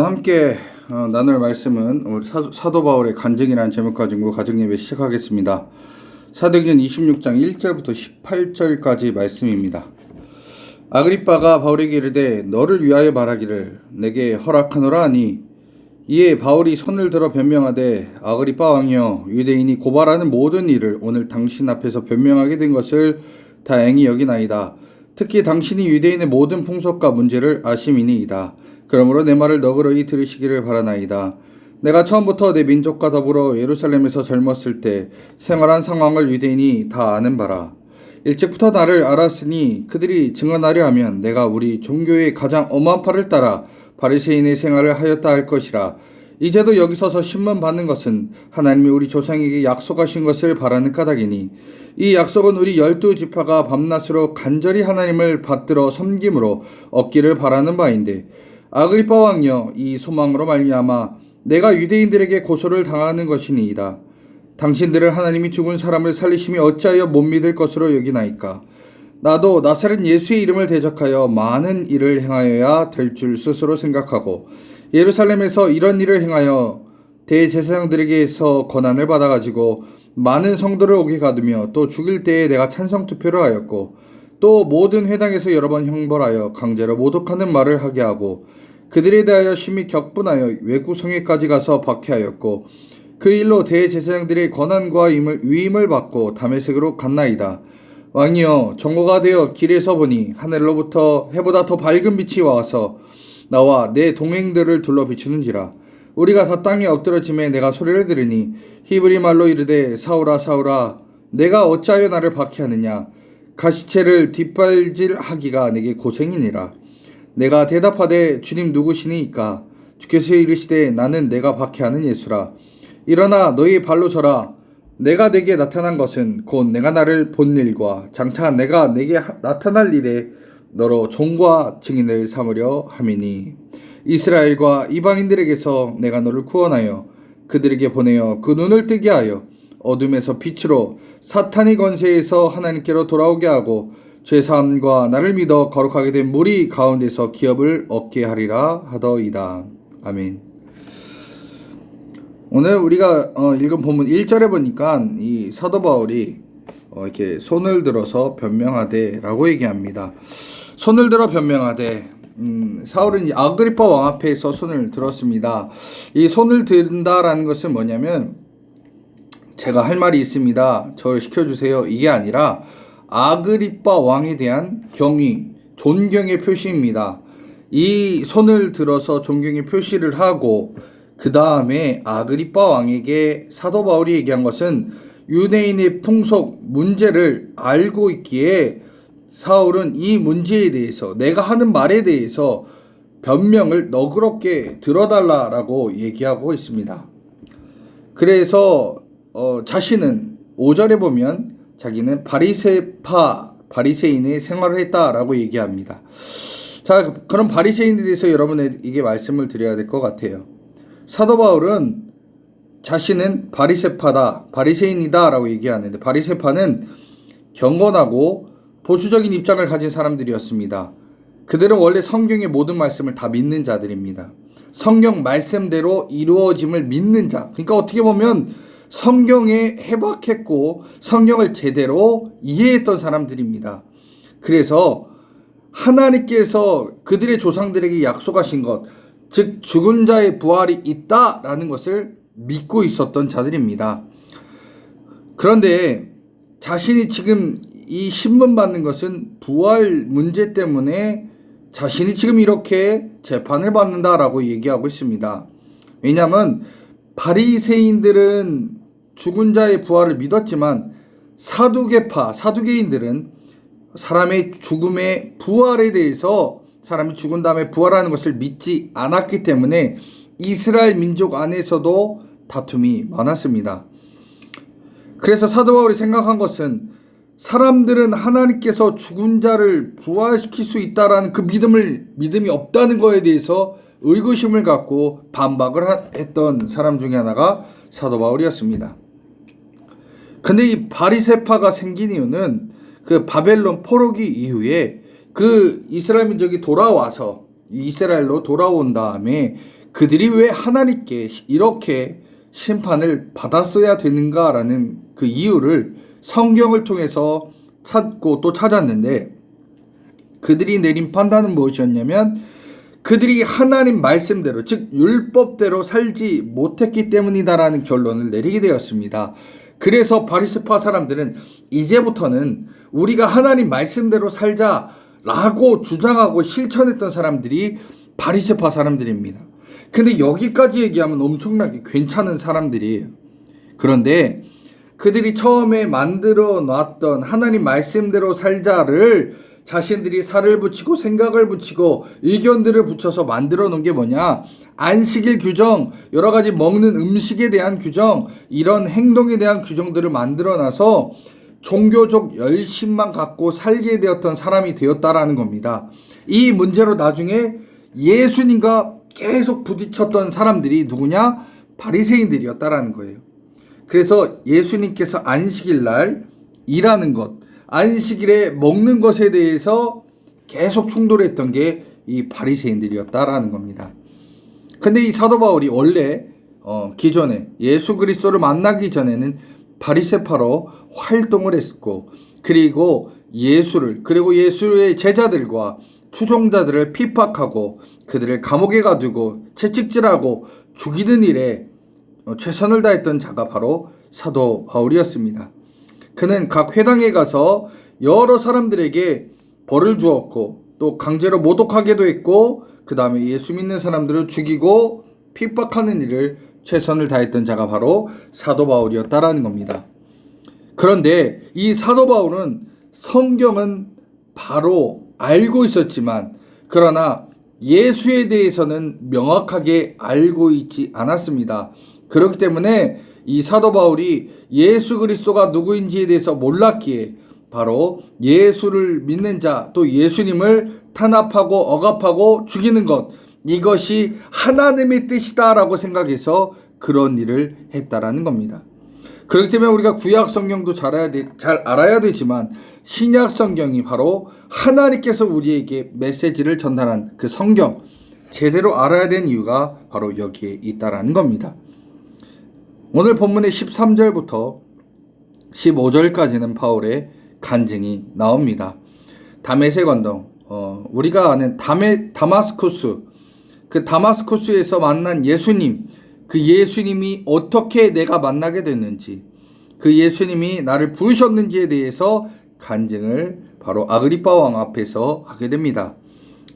함께 나눌 말씀은 우리 사도 바울의 간증이라는 제목 가지고 가정예배 시작하겠습니다. 사도행전 26장 1절부터 18절까지 말씀입니다. 아그리빠가 바울에게 이르되 너를 위하여 말하기를 내게 허락하노라 하니 이에 바울이 손을 들어 변명하되 아그리빠 왕이여 유대인이 고발하는 모든 일을 오늘 당신 앞에서 변명하게 된 것을 다행히 여기나이다. 특히 당신이 유대인의 모든 풍속과 문제를 아심이니이다. 그러므로 내 말을 너그러이 들으시기를 바라나이다. 내가 처음부터 내 민족과 더불어 예루살렘에서 젊었을 때 생활한 상황을 유대인이 다 아는 바라. 일찍부터 나를 알았으니 그들이 증언하려 하면 내가 우리 종교의 가장 엄한 팔을 따라 바리새인의 생활을 하였다 할 것이라. 이제도 여기 서서 신문 받는 것은 하나님이 우리 조상에게 약속하신 것을 바라는 까닭이니 이 약속은 우리 12지파가 밤낮으로 간절히 하나님을 받들어 섬김으로 얻기를 바라는 바인데 아그리빠 왕이여 이 소망으로 말미암아 내가 유대인들에게 고소를 당하는 것이니이다. 당신들은 하나님이 죽은 사람을 살리심이 어찌하여 못 믿을 것으로 여기나이까. 나도 나사렛 예수의 이름을 대적하여 많은 일을 행하여야 될 줄 스스로 생각하고 예루살렘에서 이런 일을 행하여 대제사장들에게서 권한을 받아가지고 많은 성도를 오게 가두며 또 죽일 때에 내가 찬성투표를 하였고 또 모든 회당에서 여러 번 형벌하여 강제로 모독하는 말을 하게 하고 그들에 대하여 심히 격분하여 외국 성에까지 가서 박해하였고 그 일로 대제사장들의 권한과 위임을 받고 다메섹으로 갔나이다. 왕이여 정오가 되어 길에서 보니 하늘로부터 해보다 더 밝은 빛이 와서 나와 내 동행들을 둘러 비추는지라. 우리가 다 땅에 엎드러짐에 내가 소리를 들으니 히브리 말로 이르되 사울아 사울아 내가 어찌하여 나를 박해하느냐. 가시체를 뒷발질하기가 내게 고생이니라. 내가 대답하되 주님 누구시니이까. 주께서 이르시되 나는 내가 박해하는 예수라. 일어나 너희 발로 서라. 내가 내게 나타난 것은 곧 내가 나를 본 일과 장차 내가 내게 나타날 일에 너로 종과 증인을 삼으려 함이니 이스라엘과 이방인들에게서 내가 너를 구원하여 그들에게 보내어 그 눈을 뜨게 하여 어둠에서 빛으로 사탄의 권세에서 하나님께로 돌아오게 하고 죄사함과 나를 믿어 거룩하게 된 무리 가운데서 기업을 얻게 하리라 하더이다. 아멘. 오늘 우리가 읽은 본문 1절에 보니까 이 사도 바울이 이렇게 손을 들어서 변명하되 라고 얘기합니다. 손을 들어 변명하되 사울은 아그리빠 왕 앞에서 손을 들었습니다. 이 손을 든다라는 것은 뭐냐면 제가 할 말이 있습니다. 저를 시켜주세요. 이게 아니라 아그리빠 왕에 대한 경의, 존경의 표시입니다. 이 손을 들어서 존경의 표시를 하고 그 다음에 아그리빠 왕에게 사도 바울이 얘기한 것은 유대인의 풍속 문제를 알고 있기에 사울은 이 문제에 대해서 내가 하는 말에 대해서 변명을 너그럽게 들어달라라고 얘기하고 있습니다. 그래서 자신은 5절에 보면 자기는 바리새인의 생활을 했다라고 얘기합니다. 자, 그럼 바리새인에 대해서 여러분에게 말씀을 드려야 될 것 같아요. 사도 바울은 자신은 바리새인이다 라고 얘기하는데 바리새파는 경건하고 보수적인 입장을 가진 사람들이었습니다. 그들은 원래 성경의 모든 말씀을 다 믿는 자들입니다. 성경 말씀대로 이루어짐을 믿는 자. 그러니까 어떻게 보면 성경에 해박했고 성경을 제대로 이해했던 사람들입니다. 그래서 하나님께서 그들의 조상들에게 약속하신 것, 즉 죽은 자의 부활이 있다라는 것을 믿고 있었던 자들입니다. 그런데 자신이 지금 이 신문 받는 것은 부활 문제 때문에 자신이 지금 이렇게 재판을 받는다라고 얘기하고 있습니다. 왜냐하면 바리새인들은 죽은 자의 부활을 믿었지만 사두개인들은 사람의 죽음의 부활에 대해서 사람이 죽은 다음에 부활하는 것을 믿지 않았기 때문에 이스라엘 민족 안에서도 다툼이 많았습니다. 그래서 사도 바울이 생각한 것은 사람들은 하나님께서 죽은 자를 부활시킬 수 있다라는 그 믿음이 없다는 것에 대해서 의구심을 갖고 반박을 했던 사람 중에 하나가 사도 바울이었습니다. 근데 이 바리새파가 생긴 이유는 그 바벨론 포로기 이후에 그 이스라엘 민족이 돌아와서 이스라엘로 돌아온 다음에 그들이 왜 하나님께 이렇게 심판을 받았어야 되는가라는 그 이유를 성경을 통해서 찾고 또 찾았는데, 그들이 내린 판단은 무엇이었냐면 그들이 하나님 말씀대로, 즉 율법대로 살지 못했기 때문이다라는 결론을 내리게 되었습니다. 그래서 바리새파 사람들은 이제부터는 우리가 하나님 말씀대로 살자라고 주장하고 실천했던 사람들이 바리새파 사람들입니다. 근데 여기까지 얘기하면 엄청나게 괜찮은 사람들이에요. 그런데 그들이 처음에 만들어 놨던 하나님 말씀대로 살자를 자신들이 살을 붙이고 생각을 붙이고 의견들을 붙여서 만들어 놓은 게 뭐냐? 안식일 규정, 여러 가지 먹는 음식에 대한 규정, 이런 행동에 대한 규정들을 만들어 놔서 종교적 열심만 갖고 살게 되었던 사람이 되었다라는 겁니다. 이 문제로 나중에 예수님과 계속 부딪혔던 사람들이 누구냐? 바리새인들이었다라는 거예요. 그래서 예수님께서 안식일 날 일하는 것, 안식일에 먹는 것에 대해서 계속 충돌했던 게 이 바리새인들이었다라는 겁니다. 근데 이 사도 바울이 원래 기존에 예수 그리스도를 만나기 전에는 바리새파로 활동을 했고, 그리고 예수의 제자들과 추종자들을 핍박하고 그들을 감옥에 가두고 채찍질하고 죽이는 일에 최선을 다했던 자가 바로 사도 바울이었습니다. 그는 각 회당에 가서 여러 사람들에게 벌을 주었고 또 강제로 모독하게도 했고, 그 다음에 예수 믿는 사람들을 죽이고 핍박하는 일을 최선을 다했던 자가 바로 사도 바울이었다라는 겁니다. 그런데 이 사도 바울은 성경은 바로 알고 있었지만, 그러나 예수에 대해서는 명확하게 알고 있지 않았습니다. 그렇기 때문에 이 사도 바울이 예수 그리스도가 누구인지에 대해서 몰랐기에 바로 예수를 믿는 자, 또 예수님을 탄압하고 억압하고 죽이는 것, 이것이 하나님의 뜻이다라고 생각해서 그런 일을 했다라는 겁니다. 그렇기 때문에 우리가 구약 성경도 잘 알아야 되지만 신약 성경이 바로 하나님께서 우리에게 메시지를 전달한 그 성경, 제대로 알아야 되는 이유가 바로 여기에 있다라는 겁니다. 오늘 본문의 13절부터 15절까지는 바울의 간증이 나옵니다. 다메섹 언덕, 우리가 아는 다마스쿠스, 그 다마스쿠스에서 만난 예수님, 그 예수님이 어떻게 내가 만나게 됐는지, 그 예수님이 나를 부르셨는지에 대해서 간증을 바로 아그리빠 왕 앞에서 하게 됩니다.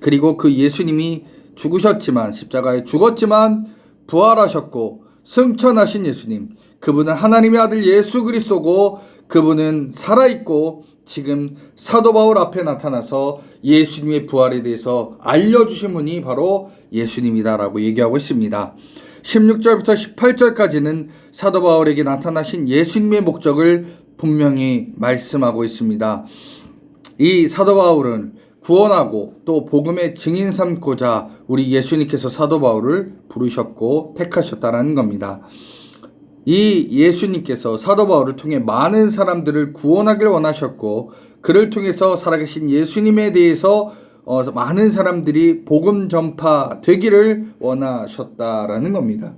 그리고 그 예수님이 죽으셨지만, 십자가에 죽었지만 부활하셨고 승천하신 예수님, 그분은 하나님의 아들 예수 그리스도고 그분은 살아있고 지금 사도 바울 앞에 나타나서 예수님의 부활에 대해서 알려주신 분이 바로 예수님이다라고 얘기하고 있습니다. 16절부터 18절까지는 사도 바울에게 나타나신 예수님의 목적을 분명히 말씀하고 있습니다. 이 사도 바울은 구원하고 또 복음의 증인 삼고자 우리 예수님께서 사도 바울을 부르셨고 택하셨다는 겁니다. 이 예수님께서 사도 바울을 통해 많은 사람들을 구원하길 원하셨고, 그를 통해서 살아계신 예수님에 대해서 많은 사람들이 복음 전파되기를 원하셨다라는 겁니다.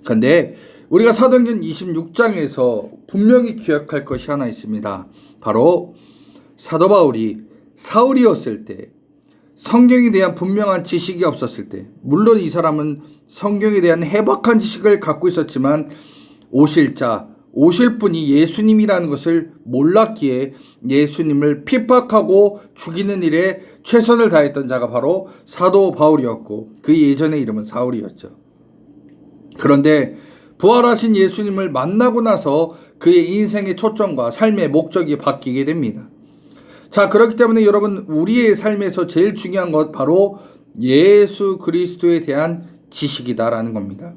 그런데 우리가 사도행전 26장에서 분명히 기억할 것이 하나 있습니다. 바로 사도 바울이 사울이었을 때, 성경에 대한 분명한 지식이 없었을 때, 물론 이 사람은 성경에 대한 해박한 지식을 갖고 있었지만 오실 분이 예수님이라는 것을 몰랐기에 예수님을 핍박하고 죽이는 일에 최선을 다했던 자가 바로 사도 바울이었고, 그 예전의 이름은 사울이었죠. 그런데 부활하신 예수님을 만나고 나서 그의 인생의 초점과 삶의 목적이 바뀌게 됩니다. 자, 그렇기 때문에 여러분, 우리의 삶에서 제일 중요한 것 바로 예수 그리스도에 대한 지식이다라는 겁니다.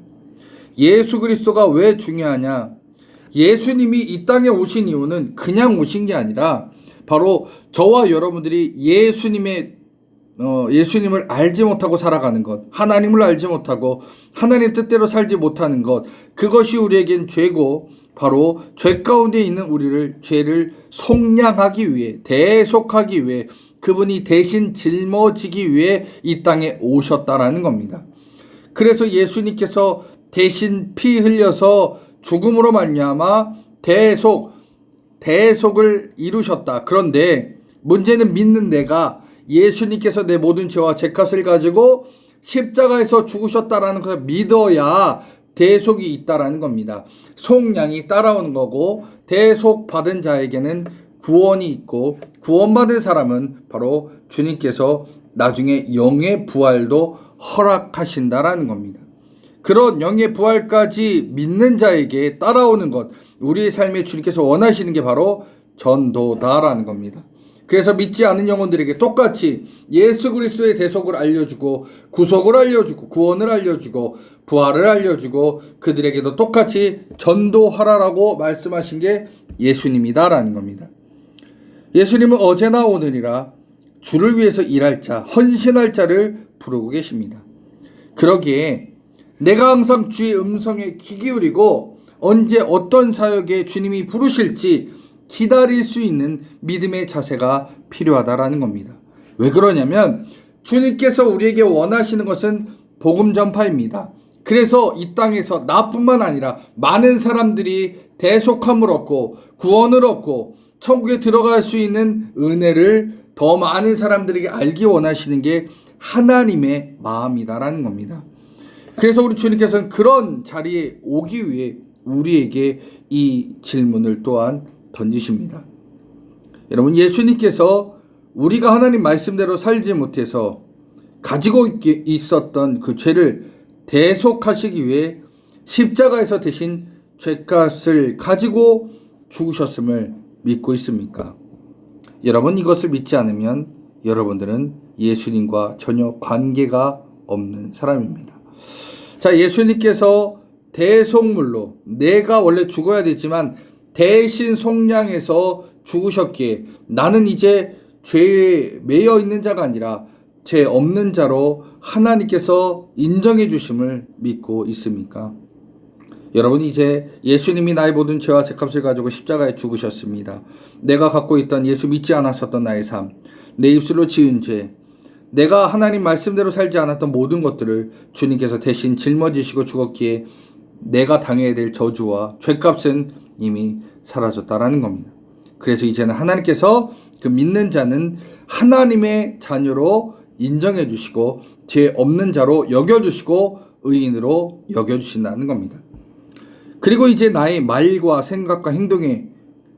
예수 그리스도가 왜 중요하냐? 예수님이 이 땅에 오신 이유는 그냥 오신 게 아니라 바로 저와 여러분들이 예수님을 알지 못하고 살아가는 것, 하나님을 알지 못하고 하나님 뜻대로 살지 못하는 것, 그것이 우리에겐 죄고, 바로 죄 가운데 있는 우리를, 죄를 속량하기 위해, 대속하기 위해, 그분이 대신 짊어지기 위해 이 땅에 오셨다라는 겁니다. 그래서 예수님께서 대신 피 흘려서 죽음으로 말미암아 대속을 이루셨다. 그런데 문제는 믿는 내가 예수님께서 내 모든 죄와 죄값을 가지고 십자가에서 죽으셨다라는 것을 믿어야 대속이 있다라는 겁니다. 속량이 따라오는 거고, 대속 받은 자에게는 구원이 있고, 구원받은 사람은 바로 주님께서 나중에 영의 부활도 허락하신다라는 겁니다. 그런 영의 부활까지 믿는 자에게 따라오는 것, 우리의 삶에 주님께서 원하시는 게 바로 전도다라는 겁니다. 그래서 믿지 않은 영혼들에게 똑같이 예수 그리스도의 대속을 알려주고, 구속을 알려주고, 구원을 알려주고, 부활을 알려주고, 그들에게도 똑같이 전도하라라고 말씀하신 게 예수님이다라는 겁니다. 예수님은 어제나 오늘이라 주를 위해서 일할 자, 헌신할 자를 부르고 계십니다. 그러기에 내가 항상 주의 음성에 귀 기울이고 언제 어떤 사역에 주님이 부르실지 기다릴 수 있는 믿음의 자세가 필요하다라는 겁니다. 왜 그러냐면 주님께서 우리에게 원하시는 것은 복음 전파입니다. 그래서 이 땅에서 나뿐만 아니라 많은 사람들이 대속함을 얻고 구원을 얻고 천국에 들어갈 수 있는 은혜를 더 많은 사람들에게 알기 원하시는 게 하나님의 마음이다라는 겁니다. 그래서 우리 주님께서는 그런 자리에 오기 위해 우리에게 이 질문을 또한 던지십니다. 여러분, 예수님께서 우리가 하나님 말씀대로 살지 못해서 가지고 있었던 그 죄를 대속하시기 위해 십자가에서 대신 죄값을 가지고 죽으셨음을 믿고 있습니까? 여러분, 이것을 믿지 않으면 여러분들은 예수님과 전혀 관계가 없는 사람입니다. 자, 예수님께서 대속물로 내가 원래 죽어야 되지만 대신 속량해서 죽으셨기에 나는 이제 죄에 매여 있는 자가 아니라 죄 없는 자로 하나님께서 인정해 주심을 믿고 있습니까? 여러분, 이제 예수님이 나의 모든 죄와 죄값을 가지고 십자가에 죽으셨습니다. 내가 갖고 있던 예수 믿지 않았었던 나의 삶, 내 입술로 지은 죄, 내가 하나님 말씀대로 살지 않았던 모든 것들을 주님께서 대신 짊어지시고 죽었기에 내가 당해야 될 저주와 죄값은 이미 사라졌다라는 겁니다. 그래서 이제는 하나님께서 그 믿는 자는 하나님의 자녀로 인정해 주시고 죄 없는 자로 여겨주시고 의인으로 여겨주신다는 겁니다. 그리고 이제 나의 말과 생각과 행동의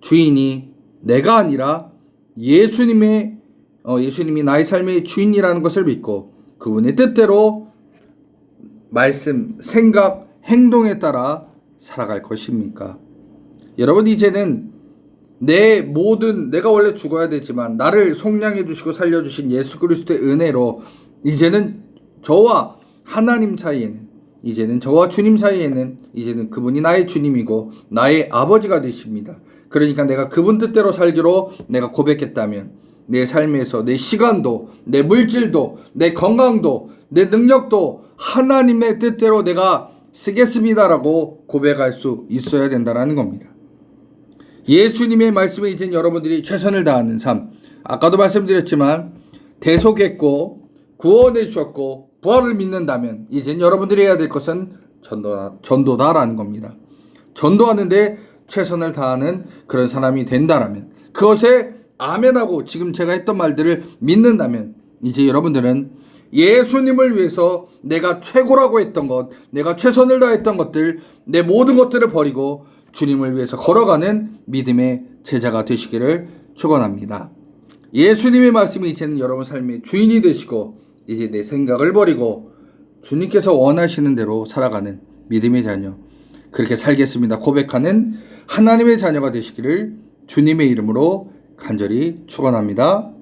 주인이 내가 아니라 예수님이 나의 삶의 주인이라는 것을 믿고 그분의 뜻대로 말씀, 생각, 행동에 따라 살아갈 것입니까? 여러분, 이제는 내가 원래 죽어야 되지만 나를 속량해 주시고 살려주신 예수 그리스도의 은혜로 이제는 저와 하나님 사이에는, 이제는 저와 주님 사이에는 이제는 그분이 나의 주님이고 나의 아버지가 되십니다. 그러니까 내가 그분 뜻대로 살기로 내가 고백했다면 내 삶에서 내 시간도, 내 물질도, 내 건강도, 내 능력도 하나님의 뜻대로 내가 쓰겠습니다라고 고백할 수 있어야 된다는 겁니다. 예수님의 말씀에 이제 여러분들이 최선을 다하는 삶, 아까도 말씀드렸지만 대속했고 구원해 주셨고 부활을 믿는다면 이제 여러분들이 해야 될 것은 전도다라는 겁니다. 전도하는데 최선을 다하는 그런 사람이 된다라면, 그것에 아멘하고 지금 제가 했던 말들을 믿는다면 이제 여러분들은 예수님을 위해서 내가 최고라고 했던 것, 내가 최선을 다했던 것들, 내 모든 것들을 버리고 주님을 위해서 걸어가는 믿음의 제자가 되시기를 축원합니다. 예수님의 말씀이 이제는 여러분 삶의 주인이 되시고 이제 내 생각을 버리고 주님께서 원하시는 대로 살아가는 믿음의 자녀, 그렇게 살겠습니다 고백하는 하나님의 자녀가 되시기를 주님의 이름으로 간절히 축원합니다.